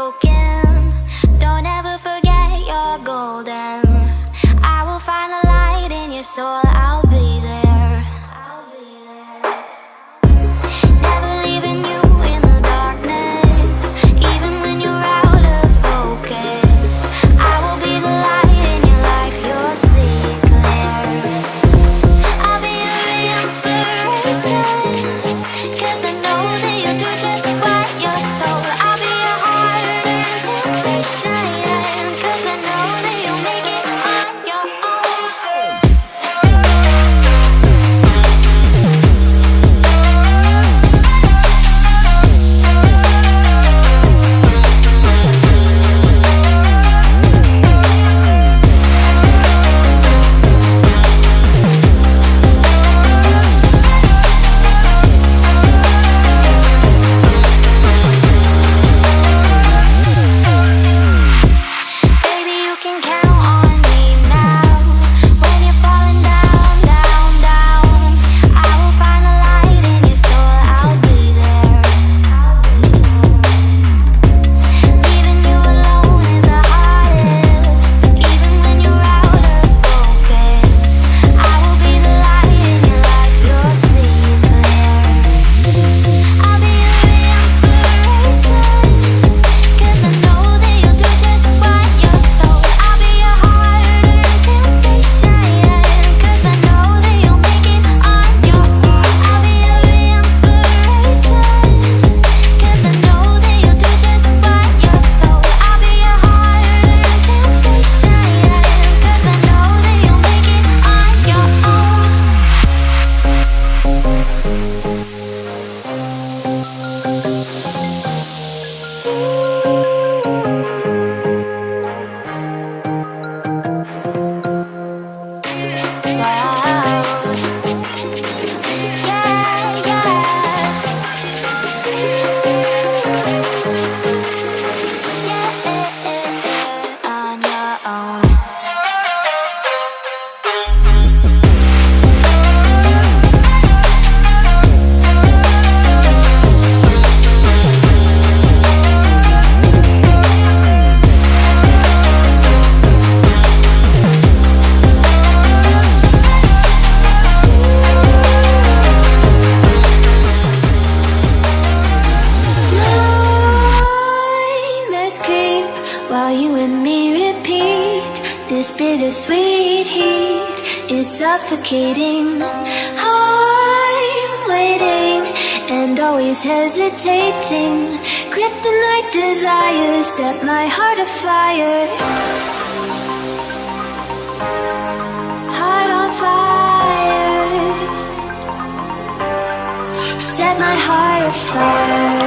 broken. Don't ever forget you're golden. I will find the light in your soul, I'll be there. Never leaving you in the darkness, even when you're out of focus. I will be the light in your life, you'll see it clear. I'll be your inspiration, 'cause I know that you'll do just what you're told. I'll be your hard-earned temptation, 'cause I know that you'll make it on your own. Baby, you can count on me now. When you're falling down, down, down, I will find the light in your soul, I'll be there. Leaving you alone is the hardest, even when you're out of focus. I will be the light in your life, you'll see it clear. I'll be your inspiration, 'cause I know that you'll do just what you're told. I'll be your hard-earned temptation, 'cause I know that you'll make it on your own. I'll be your inspiration, 'cause I know that you'll do just what you're told. I'll be your hard-earned temptation, 'cause I know that you'll make it on your own. On your own. Nightmares creep while you and me repeat. This bittersweet heat is suffocating. I'm waiting and always hesitating. Kryptonite desires set my heart afire. Heart on fire. Set my heart afire.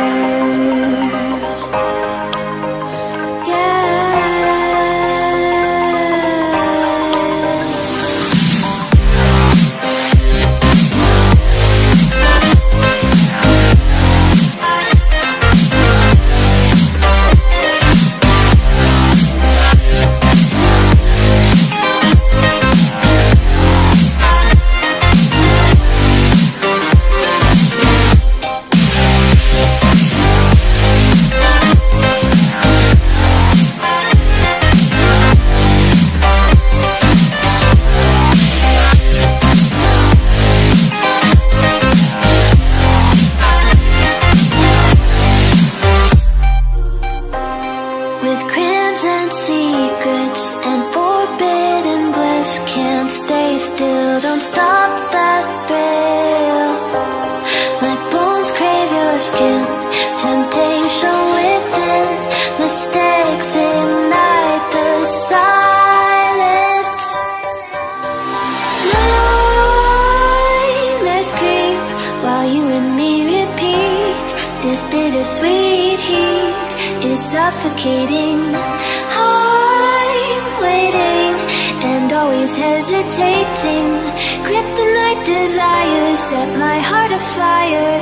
With crimson secrets and forbidden bliss, can't stay still, don't stop that thrill. My bones crave your skin, temptation within, mistakes ignite the silence. Nightmares creep while you and me repeat. This bittersweet heat is suffocating. I'm waiting and always hesitating. Kryptonite desires set my heart afire.